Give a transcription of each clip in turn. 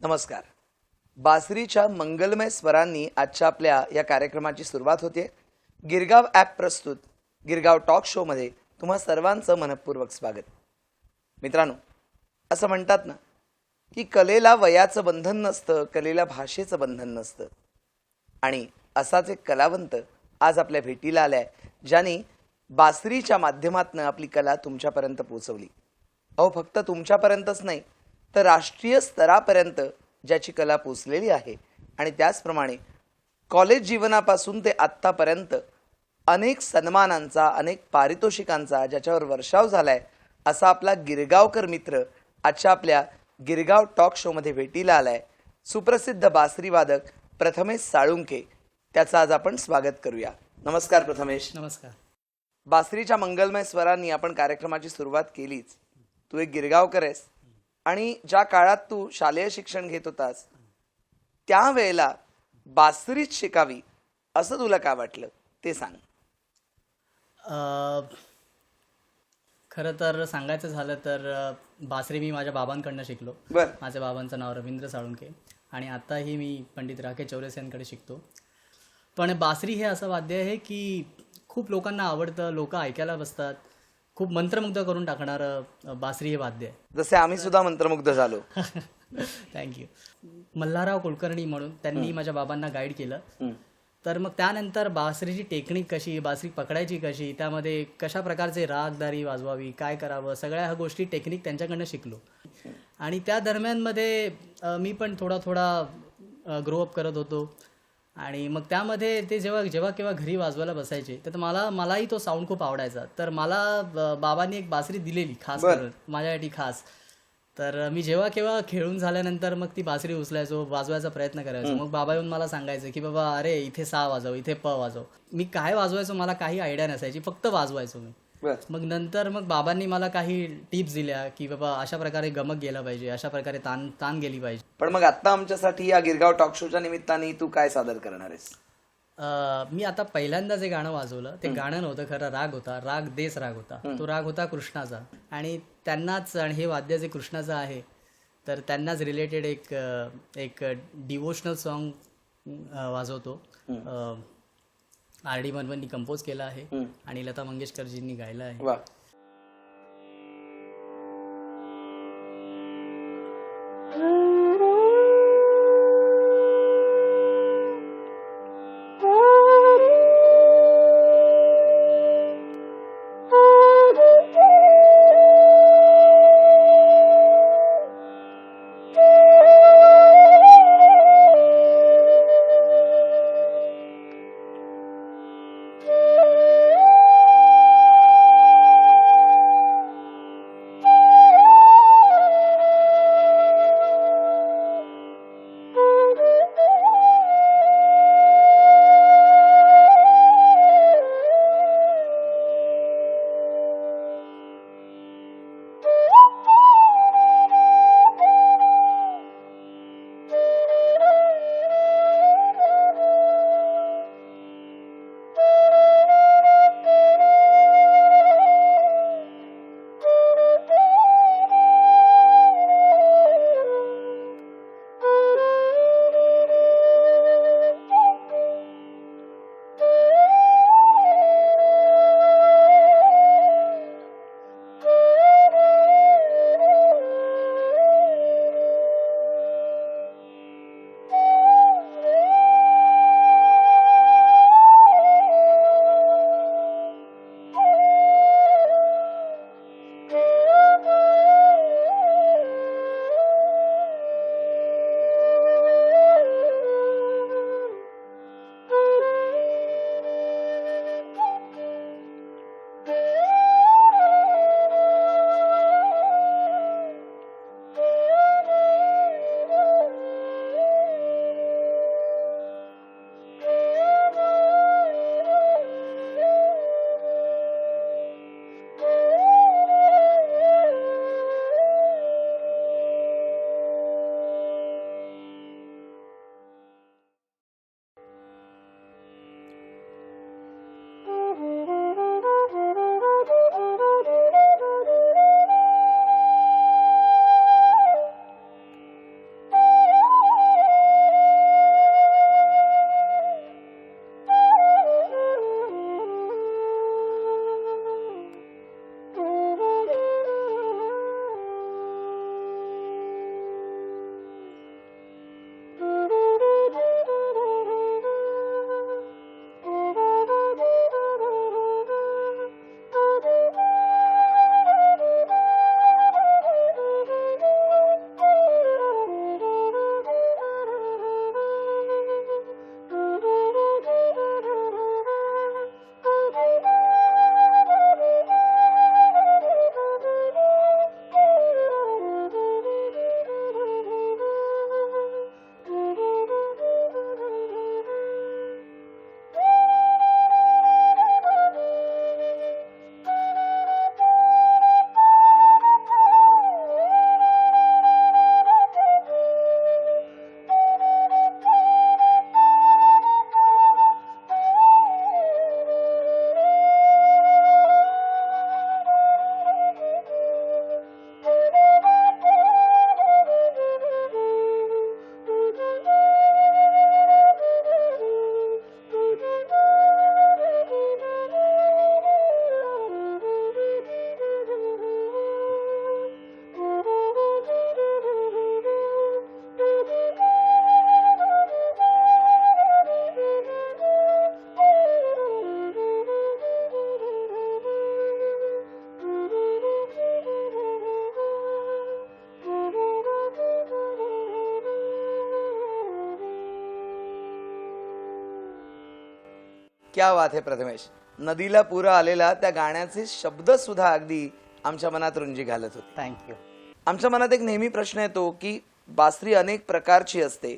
नमस्कार. बासरीच्या मंगलमय स्वरांनी आजच्या आपल्या या कार्यक्रमाची सुरुवात होते. गिरगाव ॲप प्रस्तुत गिरगाव टॉक शो मध्ये तुम्हा सर्वांचं मनपूर्वक स्वागत. मित्रांनो, असं म्हणतात ना की कलेला वयाचं बंधन नसतं, कलेला भाषेचं बंधन नसतं. आणि असाच एक कलावंत आज आपल्या भेटीला आलाय, ज्याने बासरीच्या माध्यमातून आपली कला तुमच्यापर्यंत पोहोचवली. फक्त तुमच्यापर्यंतच नाही तर राष्ट्रीय स्तरापर्यंत ज्याची कला पोचलेली आहे. आणि त्याचप्रमाणे कॉलेज जीवनापासून ते आत्तापर्यंत अनेक सन्मानांचा, अनेक पारितोषिकांचा ज्याच्यावर वर्षाव झालाय, असा आपला गिरगावकर मित्र आजच्या आपल्या गिरगाव टॉक शोमध्ये भेटीला आलाय. सुप्रसिद्ध बासरी वादक प्रथमेश साळुंके. त्याचं आज आपण स्वागत करूया. नमस्कार प्रथमेश. नमस्कार. बासरीच्या मंगलमय स्वरांनी आपण कार्यक्रमाची सुरुवात केलीच. तू एक गिरगावकर आहेस आणि ज्या काळात तू शालेय शिक्षण घेत होतास त्यावेळेला बासरीच शिकावी असं तुला काय वाटलं ते सांग. खरं तर सांगायचं झालं तर बासरी मी माझ्या बाबांकडनं शिकलो. माझ्या बाबांचं नाव रवींद्र साळुंके आणि आत्ताही मी पंडित राकेश चौरस यांकडे शिकतो. पण बासरी हे असं वाद्य आहे की खूप लोकांना आवडतं, लोक ऐकायला बसतात. खूप मंत्रमुग्ध करून टाकणारं बासरी हे वाद्य आहे. जसे आम्ही सुद्धा मंत्रमुग्ध झालो. थँक्यू. मल्हारराव कुलकर्णी म्हणून त्यांनी माझ्या बाबांना गाईड केलं. तर मग त्यानंतर बासरीची टेक्निक कशी, बासरी पकडायची कशी, त्यामध्ये कशा प्रकारचे रागदारी वाजवावी, काय करावं, सगळ्या ह्या गोष्टी टेक्निक त्यांच्याकडनं शिकलो. आणि त्या दरम्यानमध्ये मी पण थोडा ग्रोअप करत होतो. आणि मग त्यामध्ये ते जेव्हा केव्हा घरी वाजवायला बसायचे तर मलाही तो साऊंड खूप आवडायचा. तर मला बाबांनी एक बासरी दिलेली खास करून माझ्यासाठी खास. तर मी जेव्हा केव्हा खेळून झाल्यानंतर मग ती बासरी उचलायचो, वाजवायचा प्रयत्न करायचो. मग बाबा येऊन मला सांगायचं की बाबा अरे इथे सा वाजव, इथे प वाजव. मी काय वाजवायचो मला काही आयडिया नसायची, फक्त वाजवायचो मी. मग नंतर बाबांनी मला काही टिप्स दिल्या की बाबा अशा प्रकारे गमक गेला पाहिजे, अशा प्रकारे तान गेली पाहिजे. पण मग आता आमच्यासाठी या गिरगाव टॉक शोच्या निमित्ताने तू काय सादर करणार आहेस? मी आता पहिल्यांदा जे गाणं वाजवलं ते गाणं नव्हतं खरं, राग होता. राग देस राग होता. तो राग होता कृष्णाचा. आणि त्यांनाच, आणि हे वाद्य जे कृष्णाचं आहे तर त्यांनाच रिलेटेड एक डिवोशनल सॉन्ग वाजवतो. आर डी बर्मननी कंपोज केला आहे आणि लता मंगेशकरजींनी गायला आहे. क्या बात आहे प्रथमेश. नदीला पूर आलेला त्या गाण्याचे शब्द सुद्धा अगदी आमच्या मनात रुंजी घालत होते. थँक्यू. आमच्या मनात एक नेहमी प्रश्न येतो की बासरी अनेक प्रकारची असते.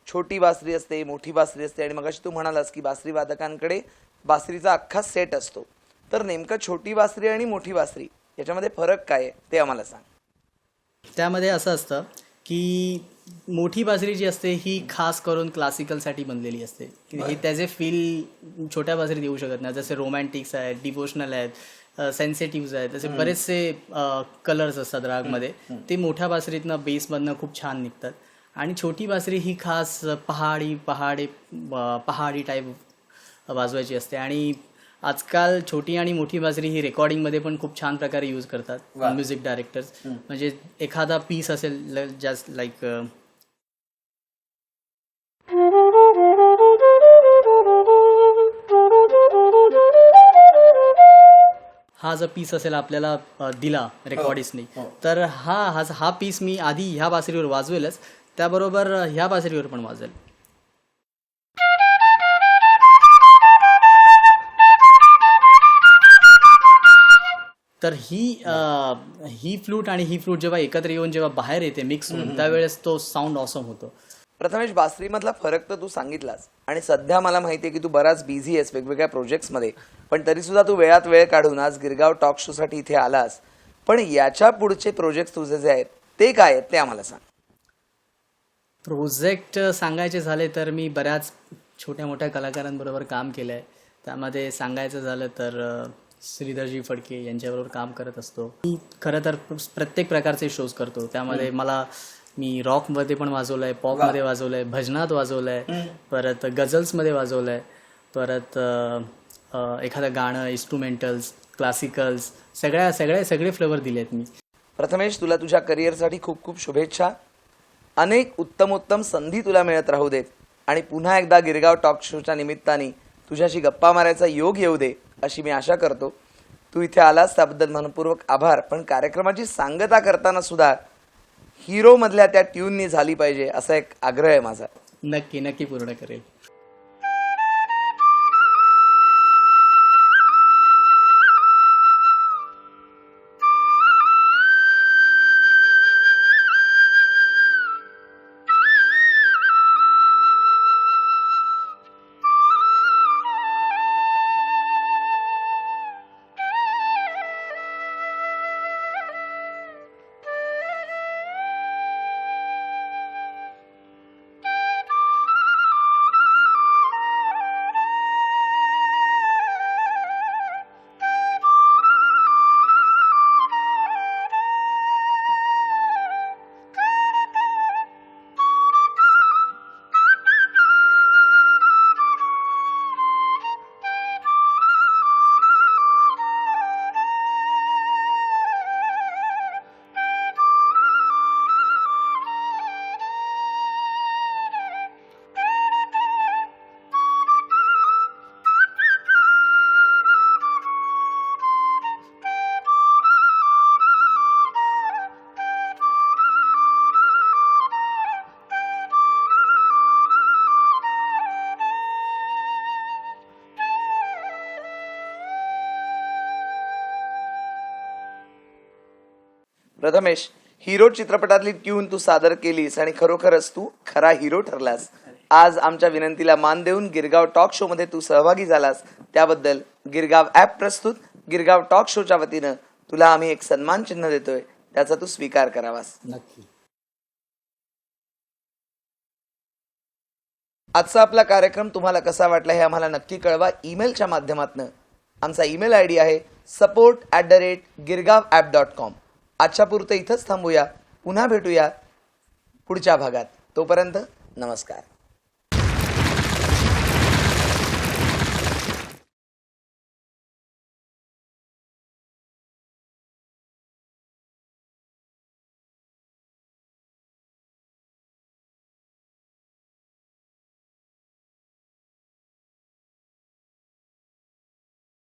छोटी बासरी असते, मोठी बासरी असते, आणि मगाशी तू म्हणालास की बासरी वादकांकडे बासरीचा अख्खा सेट असतो. तर नेमकं छोटी बासरी आणि मोठी बासरी याच्यामध्ये फरक काय आहे ते आम्हाला सांग. त्यामध्ये असं असतं की मोठी बासरी जी असते ही खास करून क्लासिकलसाठी बनलेली असते. की हे त्याचे फील छोट्या बासरीत येऊ शकत नाही. जसे रोमॅन्टिक्स आहेत, डिवोशनल आहेत, सेन्सिटिव्ह आहेत, तसे बरेचसे कलर्स असतात रागमध्ये, ते मोठ्या बासरीतनं बेसमधनं खूप छान निघतात. आणि छोटी बासरी ही खास पहाडी टाईप वाजवायची असते. आणि आजकाल छोटी आणि मोठी बासरी ही रेकॉर्डिंगमध्ये पण खूप छान प्रकारे यूज करतात म्युझिक डायरेक्टर्स. म्हणजे एखादा पीस असेल जस्ट लाईक हा जर पीस असेल आपल्याला दिला रेकॉर्डिस्टनी, तर हा पीस मी आधी ह्या बासरीवर वाजवेलच, त्याबरोबर ह्या बासरीवर पण वाजवेल. तर ही फ्लूट आणि ही फ्लूट जेव्हा एकत्र येऊन जेव्हा बाहेर येते मिक्स होऊन, त्यावेळेस तो साऊंड ऑसम होतो. प्रथमेश, बासरीमधला फरक तर तू सांगितलास, आणि सध्या मला माहिती आहे की तू बराच बिझी आहेस वेगवेगळ्या प्रोजेक्ट्समध्ये, पण तरी सुद्धा तू वेळात वेळ काढून आज गिरगाव टॉक शो साठी इथे आलास. पण याच्या पुढचे प्रोजेक्ट तुझे जे आहेत ते काय आहेत ते आम्हाला सांग. प्रोजेक्ट सांगायचे झाले तर मी बऱ्याच छोट्या मोठ्या कलाकारांबरोबर काम केलं आहे. त्यामध्ये सांगायचं झालं तर श्रीधरजी फडके यांच्याबरोबर काम करत असतो. मी खरं तर प्रत्येक प्रकारचे शोज करतो. त्यामध्ये मी रॉकमध्ये पण वाजवलं आहे, पॉपमध्ये वाजवलं आहे, भजनात वाजवलं आहे, परत गझल्समध्ये वाजवलं आहे, परत एखादं गाणं, इन्स्ट्रुमेंटल्स, क्लासिकल्स, सगळे फ्लेवर दिले आहेत मी. प्रथमेश, तुला तुझ्या करिअरसाठी खूप खूप शुभेच्छा. अनेक उत्तम संधी तुला मिळत राहू देत, आणि पुन्हा एकदा गिरगाव टॉक शोच्या निमित्ताने तुझ्याशी गप्पा मारायचा योग येऊ दे अशी मी आशा करतो. तू इथे आलास त्याबद्दल मनपूर्वक आभार. पण कार्यक्रमाची सांगता करताना सुद्धा हिरो मधल्या त्या ट्यूननी झाली पाहिजे असा एक आग्रह आहे माझा. नक्की पूर्ण करेल. प्रथमेश, हिरो चित्रपटातली ट्यून तू सादर केलीस आणि खरोखरच तू खरा हिरो ठरलास. आज आमच्या विनंतीला मान देऊन गिरगाव टॉक शो मध्ये तू सहभागी झालास, त्याबद्दल गिरगाव ॲप प्रस्तुत गिरगाव टॉक शोच्या वतीनं तुला आम्ही एक सन्मान चिन्ह देतोय, त्याचा तू स्वीकार करावास. नक्की. आजचा आपला कार्यक्रम तुम्हाला कसा वाटला हे आम्हाला नक्की कळवा ईमेलच्या माध्यमातून. आमचा ईमेल ID आहे support@girgawapp.com. आजच्या पुरतं इथंच थांबूया. पुन्हा भेटूया पुढच्या भागात. तोपर्यंत नमस्कार.